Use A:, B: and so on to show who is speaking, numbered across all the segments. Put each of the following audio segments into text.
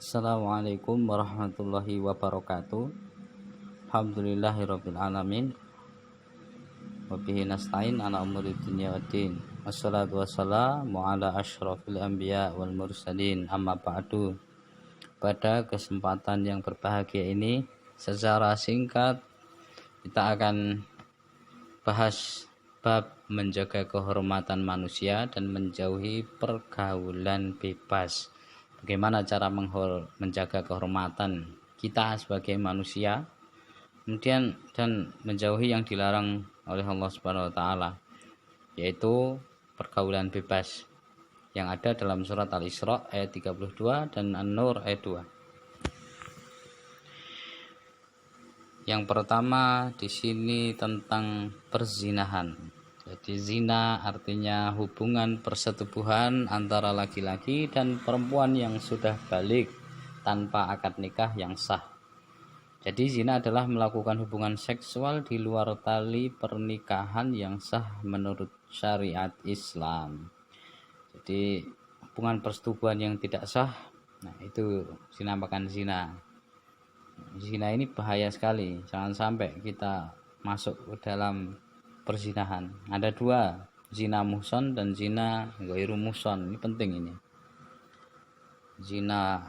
A: Assalamualaikum warahmatullahi wabarakatuh. Alhamdulillahirabbil alamin. Wa bihi nasta'in ala umuri dunya waddin. Wassalatu wassalamu ala asyrafil anbiya wal mursalin. Amma ba'du. Pada kesempatan yang berbahagia ini, secara singkat kita akan bahas bab menjaga kehormatan manusia dan menjauhi pergaulan bebas. Bagaimana cara menjaga kehormatan kita sebagai manusia, kemudian dan menjauhi yang dilarang oleh Allah Subhanahu wa taala, yaitu pergaulan bebas yang ada dalam surat Al-Isra ayat 32 dan An-Nur ayat 2. Yang pertama di sini tentang perzinahan. Jadi zina artinya hubungan persetubuhan antara laki-laki dan perempuan yang sudah balik tanpa akad nikah yang sah. Jadi zina adalah melakukan hubungan seksual di luar tali pernikahan yang sah menurut syariat Islam. Jadi hubungan persetubuhan yang tidak sah, nah itu dinamakan zina. Zina ini bahaya sekali, jangan sampai kita masuk ke dalam perzinahan. Ada dua, zina muhson dan zina ghairu muhson. Ini penting ini. Zina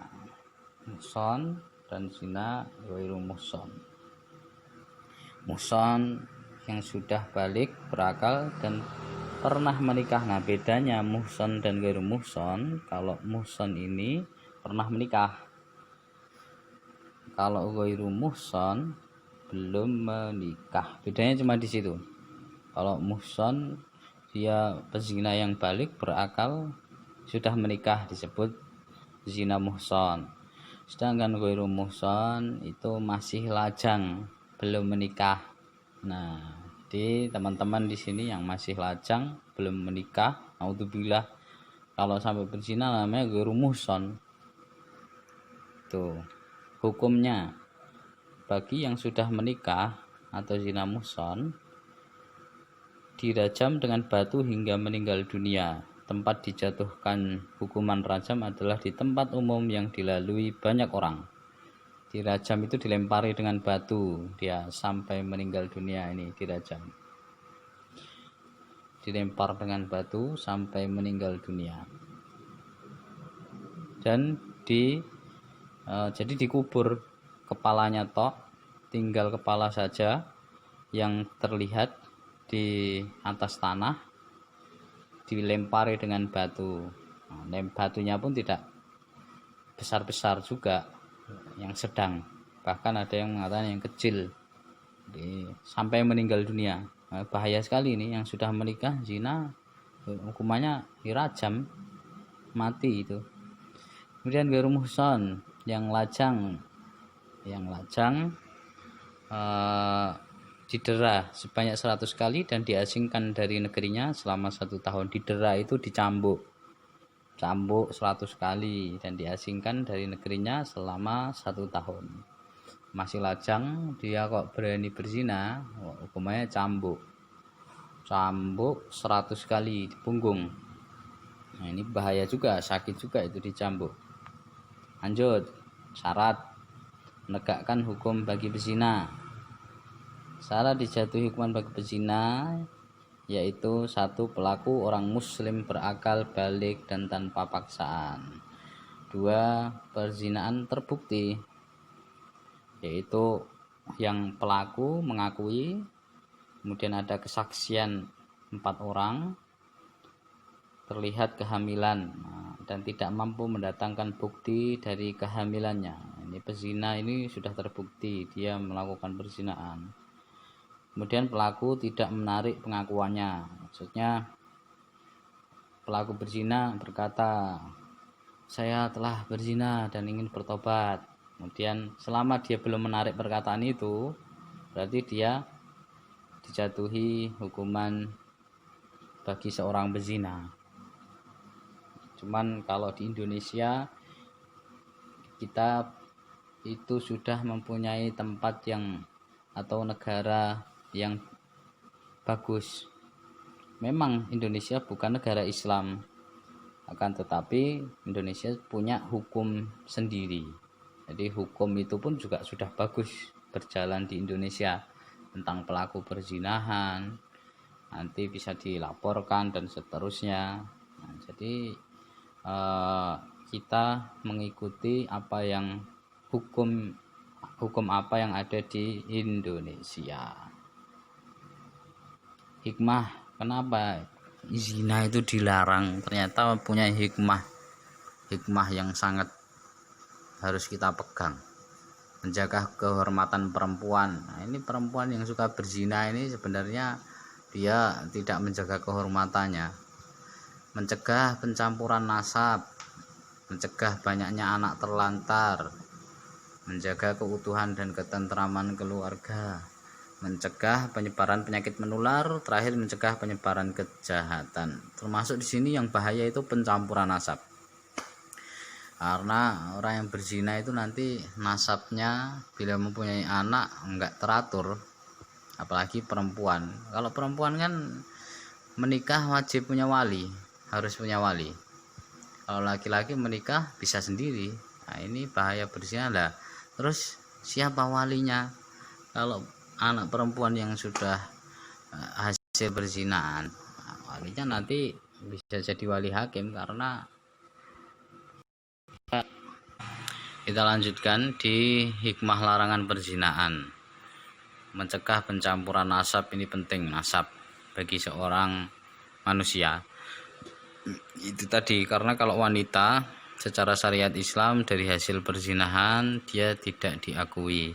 A: muhson dan zina ghairu muhson. Muhson yang sudah balik, berakal dan pernah menikah. Nah, bedanya muhson dan ghairu muhson, kalau muhson ini pernah menikah. Kalau ghairu muhson belum menikah. Bedanya cuma di situ. Kalau muhson dia pezina yang balik, berakal, sudah menikah, disebut zina muhson. Sedangkan ghairu muhson itu masih lajang, belum menikah. Nah, jadi teman-teman di sini yang masih lajang, belum menikah, naudzubillah, kalau sampai berzina namanya ghairu muhson. Tuh hukumnya bagi yang sudah menikah atau zina muhson, dirajam dengan batu hingga meninggal dunia. Tempat dijatuhkan hukuman rajam adalah di tempat umum yang dilalui banyak orang. Dirajam itu dilempari dengan batu, dia sampai meninggal dunia ini dirajam. Dilempar dengan batu sampai meninggal dunia. Dan jadi dikubur kepalanya tok, tinggal kepala saja yang terlihat di atas tanah, dilempari dengan batu. Batunya pun tidak besar-besar juga, yang sedang, bahkan ada yang mengatakan yang kecil. Jadi, sampai meninggal dunia. Bahaya sekali ini, yang sudah menikah zina hukumannya dirajam, mati itu. Kemudian ghairu muhson, yang lajang didera sebanyak 100 kali dan diasingkan dari negerinya selama 1 tahun. Didera itu dicambuk 100 kali dan diasingkan dari negerinya selama 1 tahun. Masih lajang, dia kok berani berzina, hukumannya cambuk 100 kali di punggung. Nah, ini bahaya juga, sakit juga itu dicambuk. Lanjut, syarat menegakkan hukum bagi pezina. Syarat dijatuhi hukuman bagi pezina yaitu 1. Pelaku orang muslim berakal, balik dan tanpa paksaan. 2. Perzinaan terbukti, yaitu yang pelaku mengakui, kemudian ada kesaksian 4 orang, terlihat kehamilan dan tidak mampu mendatangkan bukti dari kehamilannya. Ini pezina ini sudah terbukti dia melakukan perzinaan. Kemudian pelaku tidak menarik pengakuannya. Maksudnya pelaku berzina berkata, saya telah berzina dan ingin bertobat. Kemudian selama dia belum menarik perkataan itu, berarti dia dijatuhi hukuman bagi seorang pezina. Cuman kalau di Indonesia kita itu sudah mempunyai tempat yang atau negara yang bagus. Memang Indonesia bukan negara Islam, Akan tetapi Indonesia punya hukum sendiri. Jadi hukum itu pun juga sudah bagus berjalan di Indonesia tentang pelaku perzinahan, nanti bisa dilaporkan dan seterusnya. Nah, jadi kita mengikuti apa yang hukum apa yang ada di Indonesia. Hikmah kenapa zina itu dilarang, ternyata punya hikmah yang sangat harus kita pegang. Menjaga kehormatan perempuan. Nah, ini perempuan yang suka berzina ini sebenarnya dia tidak menjaga kehormatannya. Mencegah pencampuran nasab, mencegah banyaknya anak terlantar, menjaga keutuhan dan ketentraman keluarga, mencegah penyebaran penyakit menular, terakhir mencegah penyebaran kejahatan. Termasuk di sini yang bahaya itu pencampuran nasab. Karena orang yang berzina itu nanti nasabnya bila mempunyai anak enggak teratur, apalagi perempuan. Kalau perempuan kan menikah wajib punya wali, harus punya wali. Kalau laki-laki menikah bisa sendiri. Nah, ini bahaya berzina lah. Terus siapa walinya? Kalau anak perempuan yang sudah hasil berzinaan, walinya nanti bisa jadi wali hakim. Karena kita lanjutkan di hikmah larangan perzinaan. Mencegah pencampuran nasab, ini penting, nasab bagi seorang manusia. Itu tadi, karena kalau wanita secara syariat Islam dari hasil perzinahan dia tidak diakui.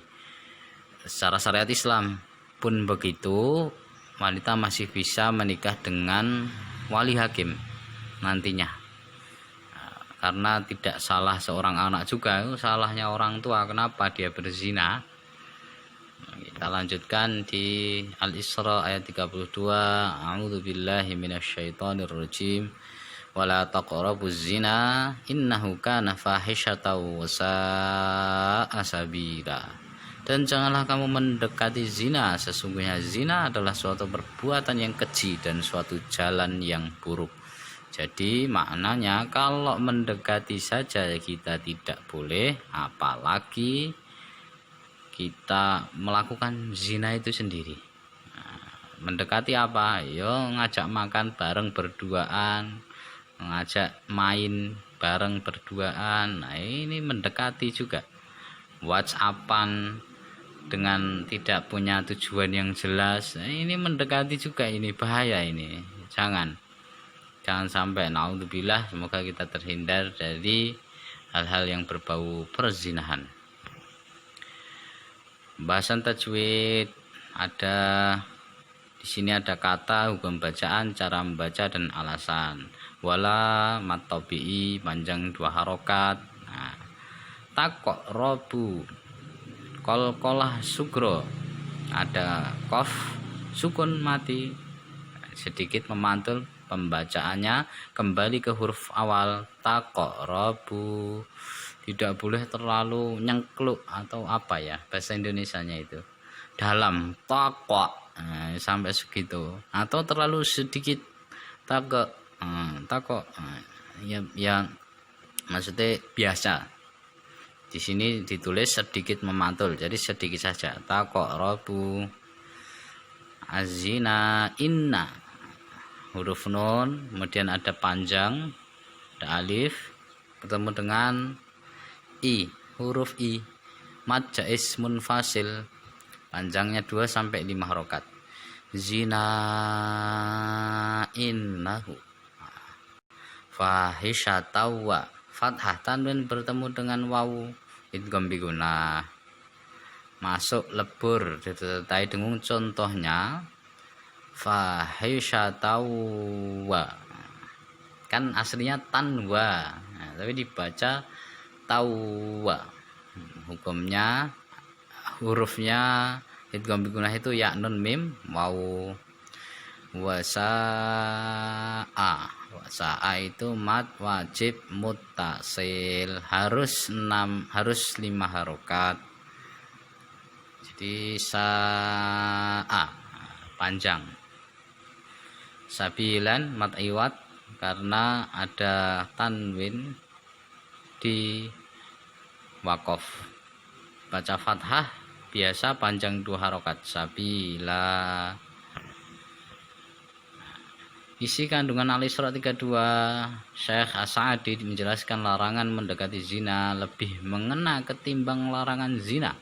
A: Secara syariat Islam pun begitu, wanita masih bisa menikah dengan wali hakim nantinya. Karena tidak salah seorang anak juga, itu salahnya orang tua. Kenapa dia berzina? Kita lanjutkan di Al-Isra ayat 32. A'udzubillahi minasyaitonirrajim. Wala taqrabuz zina innahu kana fahisyatan wa sa'a sabila. Dan janganlah kamu mendekati zina, sesungguhnya zina adalah suatu perbuatan yang keji dan suatu jalan yang buruk. Jadi maknanya kalau mendekati saja kita tidak boleh, apalagi kita melakukan zina itu sendiri. Nah, mendekati apa? Yo ngajak makan bareng berduaan, ngajak main bareng berduaan. Nah, ini mendekati juga. WhatsAppan dengan tidak punya tujuan yang jelas. Nah, ini mendekati juga, ini bahaya ini. Jangan sampai, naudzubillah, semoga kita terhindar dari hal-hal yang berbau perzinahan. Bahasan tajwid, ada di sini ada kata, hukum bacaan, cara membaca dan alasan. Wala matobi'i, panjang 2 harokat. Nah, takok robu, kolkolah sugro, ada kof sukun mati, sedikit memantul pembacaannya kembali ke huruf awal. Taqrabu, tidak boleh terlalu nyengkluk atau apa ya bahasa Indonesianya itu, dalam taqwa, sampai segitu, atau terlalu sedikit taqwa, ya maksudnya biasa. Di sini ditulis sedikit memantul, jadi sedikit saja. Taqrabu azina inna, huruf nun, kemudian ada panjang, ada alif, ketemu dengan i, huruf i, mad jaiz munfasil, panjangnya 2 sampai 5 harokat. Zina innahu fahisyatawa, fathah tanwin bertemu dengan wawu, idgham bigunah, masuk lebur disertai dengung. Contohnya fahisyatawa, kan aslinya tanwa, nah, tapi dibaca tawa. Hukumnya hurufnya idgham bigunah itu ya nun mim wawu. Wasa'a itu mad wajib muttasil, harus 5 harokat. Jadi sa'a panjang. Sabilan mad iwat karena ada tanwin di wakof. Baca fathah biasa panjang 2 harokat. Sabila. Isi kandungan Al-Isra 32, Syekh As-Sa'di menjelaskan larangan mendekati zina lebih mengena ketimbang larangan zina.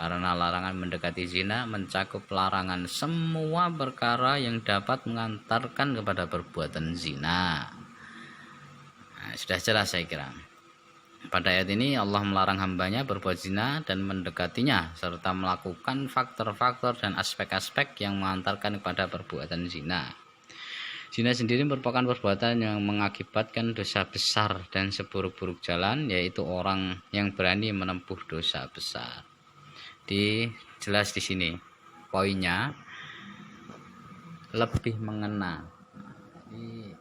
A: Karena larangan mendekati zina mencakup larangan semua perkara yang dapat mengantarkan kepada perbuatan zina. Nah, sudah jelas saya kira. Pada ayat ini Allah melarang hambanya berbuat zina dan mendekatinya, serta melakukan faktor-faktor dan aspek-aspek yang mengantarkan kepada perbuatan zina. Zina sendiri merupakan perbuatan yang mengakibatkan dosa besar dan seburuk-buruk jalan, yaitu orang yang berani menempuh dosa besar. Jelas di sini poinnya lebih mengena. Jadi,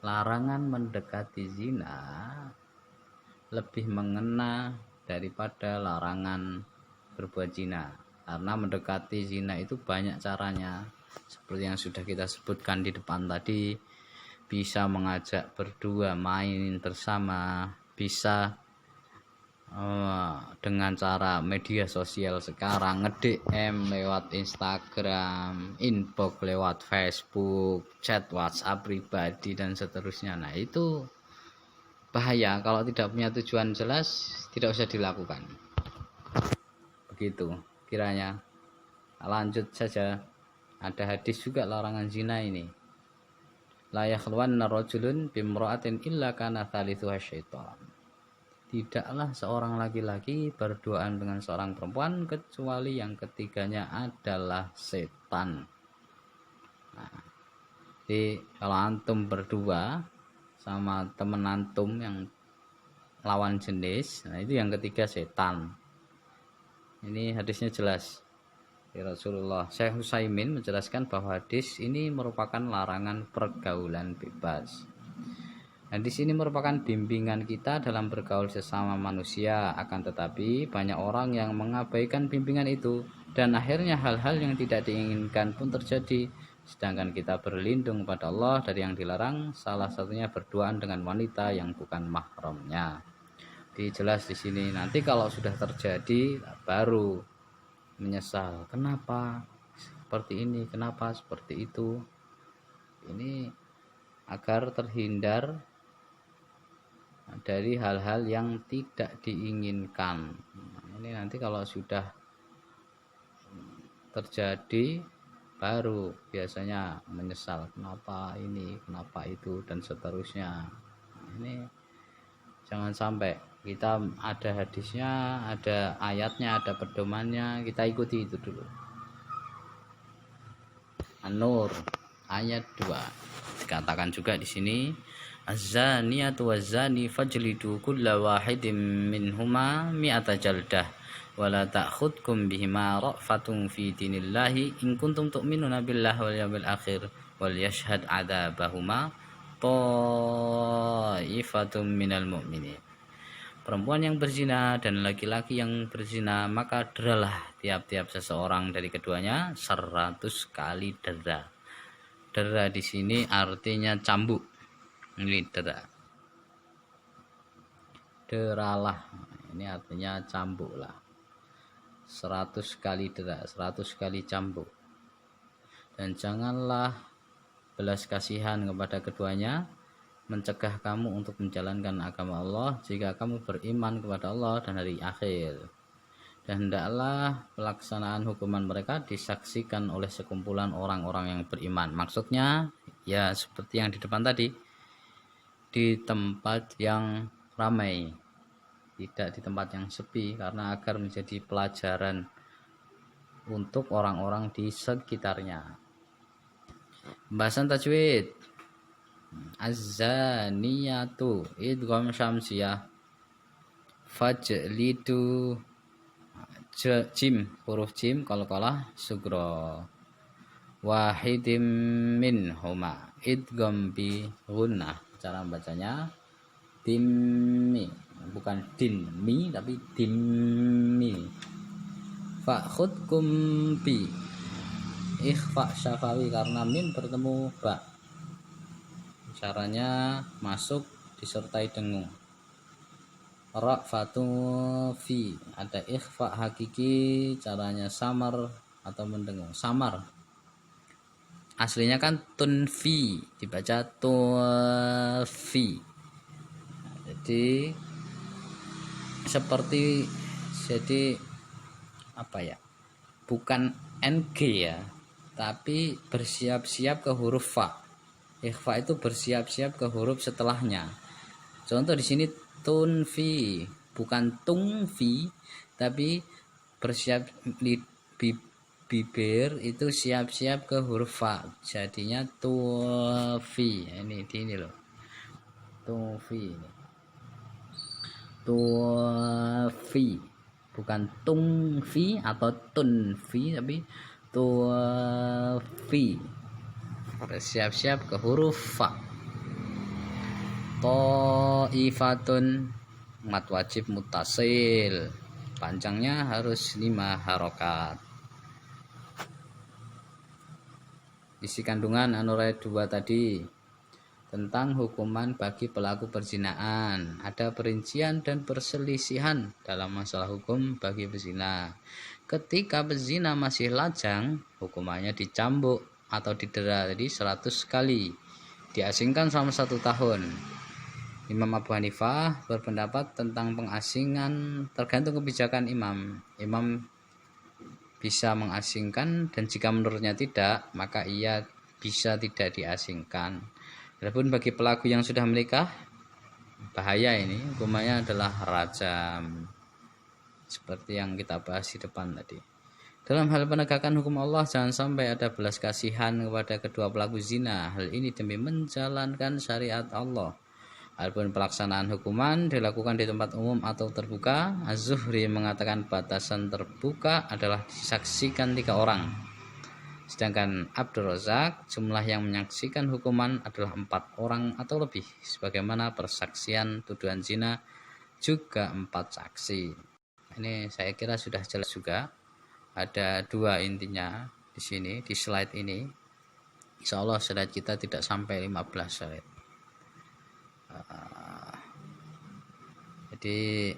A: larangan mendekati zina lebih mengena daripada larangan berbuat zina, karena mendekati zina itu banyak caranya. Seperti yang sudah kita sebutkan di depan tadi, bisa mengajak berdua main bersama, bisa dengan cara media sosial sekarang, nge-DM lewat Instagram, inbox lewat Facebook, chat WhatsApp pribadi dan seterusnya. Nah, itu bahaya. Kalau tidak punya tujuan jelas, tidak usah dilakukan. Begitu kiranya. Lanjut saja. Ada hadis juga larangan zina ini. La yakhluwanna rajulun bimra'atin illa kana thalithuha syaitan. Tidaklah seorang laki-laki berduaan dengan seorang perempuan kecuali yang ketiganya adalah setan. Nah, jadi kalau antum berdua sama temen antum yang lawan jenis, nah itu yang ketiga setan. Ini hadisnya jelas. Rasulullah Syekh Utsaimin menjelaskan bahwa hadis ini merupakan larangan pergaulan bebas. Hadis ini merupakan bimbingan kita dalam bergaul sesama manusia, akan tetapi banyak orang yang mengabaikan bimbingan itu dan akhirnya hal-hal yang tidak diinginkan pun terjadi. Sedangkan kita berlindung pada Allah dari yang dilarang, salah satunya berduaan dengan wanita yang bukan mahramnya. Dijelas di sini. Nanti kalau sudah terjadi baru menyesal, kenapa seperti ini, kenapa seperti itu. Ini agar terhindar dari hal-hal yang tidak diinginkan. Ini nanti kalau sudah terjadi baru biasanya menyesal, kenapa ini, kenapa itu dan seterusnya. Ini jangan sampai kita ada hadisnya, ada ayatnya, ada pedomannya, kita ikuti itu dulu. An-Nur ayat 2 dikatakan juga di sini, az-zaniyatu waz-zani fajlidu kulla wahidin minhuma mi'ata jaldah wala ta'khudkum bihima ra'fatun fi dinillahi in kuntum tu'minuna billahi wal yawmil akhir wal yashhad 'adzabahuma ta'ifatum minal mu'minin. Perempuan yang berzina dan laki-laki yang berzina, maka deralah tiap-tiap seseorang dari keduanya 100 kali dera. Dera di sini artinya cambuk. Ini dera. Deralah. Ini artinya cambuklah. 100 kali dera, 100 kali cambuk. Dan janganlah belas kasihan kepada keduanya, mencegah kamu untuk menjalankan agama Allah jika kamu beriman kepada Allah dan hari akhir. Dan hendaklah pelaksanaan hukuman mereka disaksikan oleh sekumpulan orang-orang yang beriman. Maksudnya ya seperti yang di depan tadi, di tempat yang ramai, tidak di tempat yang sepi, karena agar menjadi pelajaran untuk orang-orang di sekitarnya. Pembahasan tajwid. Az-zaniyatu idgham syamsiyah, fajlidu jim, huruf jim qalqalah sugra, wahidim minhuma idgham bi gunnah. Cara bacanya dimmi, bukan dinmi tapi dimmi. Fakhudkum bi, ikhfa syafawi karena mim bertemu ba. Caranya masuk disertai dengung. Ra'fatu fi, ada ikhfa hakiki, caranya samar atau mendengung. Samar aslinya kan tunfi, dibaca tufi. Jadi seperti, jadi apa ya, bukan ng ya, tapi bersiap-siap ke huruf fa. Ikhfa itu bersiap-siap ke huruf setelahnya. Contoh di sini tunfi, bukan tungfi, tapi bersiap bibir itu siap-siap ke huruf fa, jadinya tufi. Ini di ini loh, tufi, tufi, bukan tungfi atau tunfi, tapi tufi, bersiap-siap ke huruf fa. Ta'ifatun, mat wajib mutasil, panjangnya harus 5 harokat. Isi kandungan An-Nur 2 tadi tentang hukuman bagi pelaku perzinaan. Ada perincian dan perselisihan dalam masalah hukum bagi pezina. Ketika pezina masih lajang, hukumannya dicambuk atau didera, jadi 100 kali, diasingkan selama 1 tahun. Imam Abu Hanifah berpendapat tentang pengasingan tergantung kebijakan imam. Imam bisa mengasingkan, dan jika menurutnya tidak, maka ia bisa tidak diasingkan. Adapun bagi pelaku yang sudah menikah, bahaya ini, hukumannya adalah rajam, seperti yang kita bahas di depan tadi. Dalam hal penegakan hukum Allah, jangan sampai ada belas kasihan kepada kedua pelaku zina. Hal ini demi menjalankan syariat Allah. Adapun pelaksanaan hukuman dilakukan di tempat umum atau terbuka. Az-Zuhri mengatakan batasan terbuka adalah disaksikan 3 orang. Sedangkan Abdul Razak, jumlah yang menyaksikan hukuman adalah 4 orang atau lebih. Sebagaimana persaksian tuduhan zina juga 4 saksi. Ini saya kira sudah jelas juga. Ada 2 intinya di sini, di slide ini. Insya Allah slide kita tidak sampai 15 slide. Jadi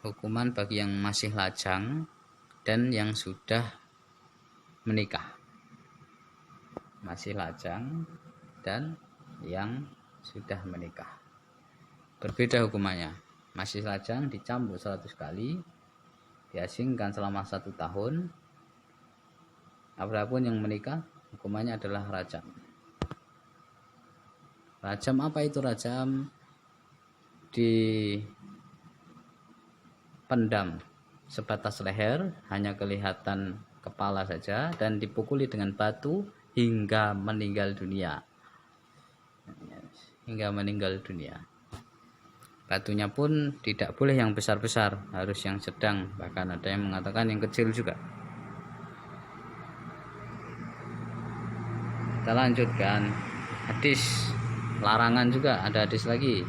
A: hukuman bagi yang masih lajang dan yang sudah menikah. Masih lajang dan yang sudah menikah, berbeda hukumannya. Masih lajang dicambuk 100 kali, diasingkan selama 1 tahun. Apapun yang menikah, hukumannya adalah rajam. Rajam apa itu rajam? Dipendam sebatas leher, hanya kelihatan kepala saja, dan dipukuli dengan batu hingga meninggal dunia. Hingga meninggal dunia. Batunya pun tidak boleh yang besar-besar, harus yang sedang, bahkan ada yang mengatakan yang kecil juga. Kita lanjutkan hadis. Larangan juga, ada hadis lagi.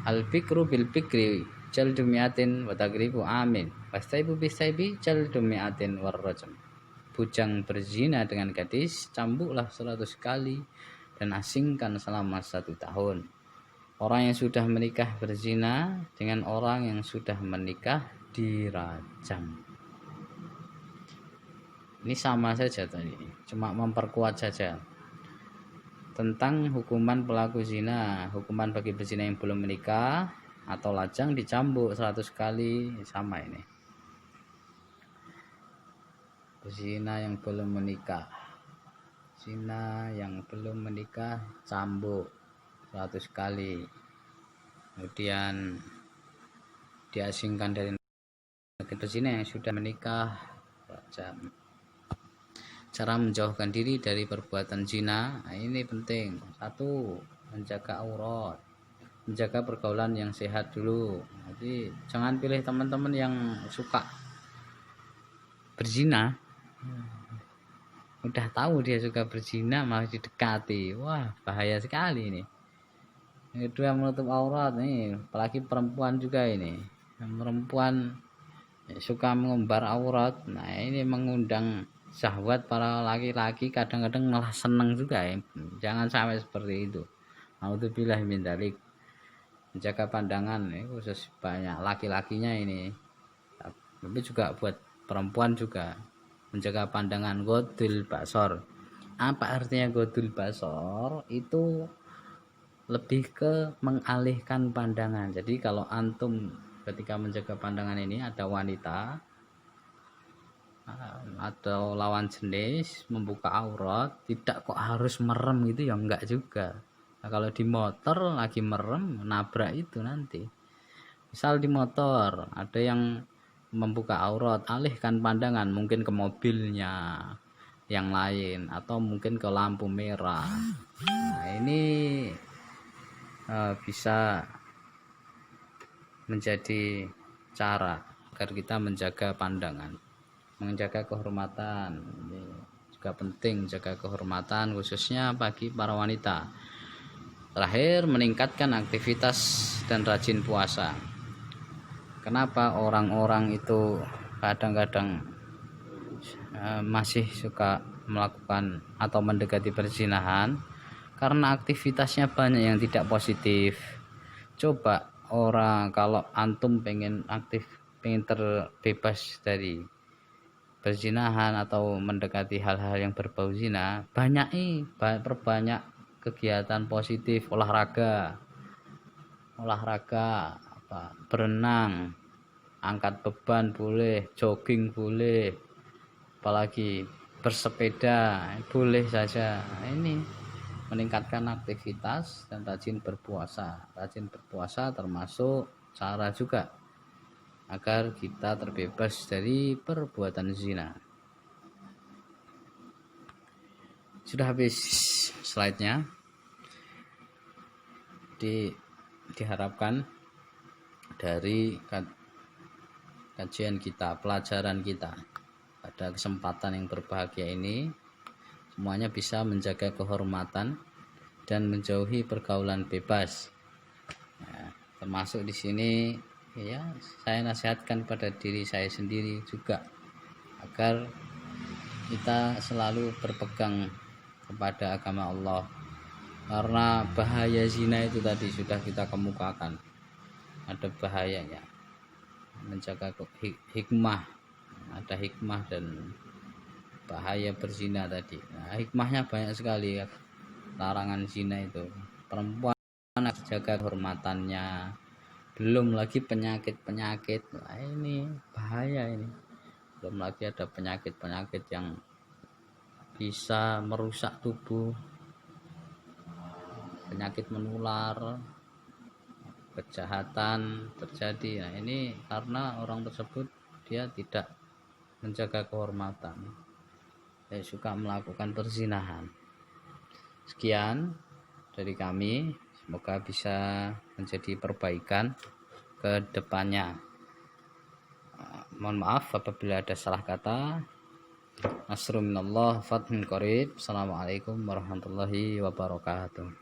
A: Al-bikru bil bikri jaldu mi'atin wa tagribu amin wastaibu bisaibi jaldu mi'atin warrajam. Bujang berzina dengan gadis, cambuklah 100 kali dan asingkan selama 1 tahun. Orang yang sudah menikah berzina dengan orang yang sudah menikah dirajam. Ini sama saja tadi, cuma memperkuat saja tentang hukuman pelaku zina. Hukuman bagi pezina yang belum menikah atau lajang dicambuk 100 kali, sama ini. Pezina yang belum menikah, zina yang belum menikah cambuk 100 kali, kemudian diasingkan dari negeri. Pezina yang sudah menikah rajam. Cara menjauhkan diri dari perbuatan zina, nah ini penting. 1, menjaga aurat, menjaga pergaulan yang sehat dulu. Jadi jangan pilih teman-teman yang suka berzina, udah tahu dia suka berzina malah didekati. Wah, bahaya sekali ini. Yang kedua, menutup aurat nih, apalagi perempuan juga ini. Yang perempuan suka mengumbar aurat, nah ini mengundang syahwat para laki-laki, kadang-kadang malah senang juga ya. Jangan sampai seperti itu. Naudzubillah min dzalik. Menjaga pandangan khusus banyak laki-lakinya ini, tapi juga buat perempuan juga. Menjaga pandangan, godul basor. Apa artinya godul basor? Itu lebih ke mengalihkan pandangan. Jadi kalau antum ketika menjaga pandangan ini ada wanita atau lawan jenis membuka aurat, tidak kok harus merem gitu ya, enggak juga. Nah, kalau di motor lagi merem nabrak itu nanti. Misal di motor ada yang membuka aurat, alihkan pandangan mungkin ke mobilnya yang lain atau mungkin ke lampu merah. Nah, ini bisa menjadi cara agar kita menjaga pandangan, menjaga kehormatan. Ini juga penting, jaga kehormatan khususnya bagi para wanita. Terakhir, meningkatkan aktivitas dan rajin puasa. Kenapa orang-orang itu kadang-kadang masih suka melakukan atau mendekati perzinahan? Karena aktivitasnya banyak yang tidak positif. Coba orang, kalau antum pengen aktif, pengen terbebas dari perzinahan atau mendekati hal-hal yang berbau zina, perbanyak kegiatan positif, olahraga berenang, angkat beban boleh, jogging boleh, apalagi bersepeda boleh saja. Nah, ini meningkatkan aktivitas dan rajin berpuasa. Rajin berpuasa termasuk cara juga agar kita terbebas dari perbuatan zina. Sudah habis slide-nya. Diharapkan dari kajian kita, pelajaran kita pada kesempatan yang berbahagia ini, semuanya bisa menjaga kehormatan dan menjauhi pergaulan bebas. Nah, termasuk di sini ya saya nasihatkan pada diri saya sendiri juga agar kita selalu berpegang kepada agama Allah, karena bahaya zina itu tadi sudah kita kemukakan, ada bahayanya. Menjaga hikmah, ada hikmah dan bahaya berzina tadi. Nah, hikmahnya banyak sekali ya, larangan zina itu. Perempuan harus jaga kehormatannya, belum lagi penyakit-penyakit. Nah, ini bahaya ini. Belum lagi ada penyakit-penyakit yang bisa merusak tubuh, penyakit menular, kejahatan terjadi. Nah, ini karena orang tersebut dia tidak menjaga kehormatan, dia suka melakukan perzinahan. Sekian dari kami, semoga bisa menjadi perbaikan ke depannya. Mohon maaf apabila ada salah kata. Nasrun minallah, fathun qarib. Assalamualaikum warahmatullahi wabarakatuh.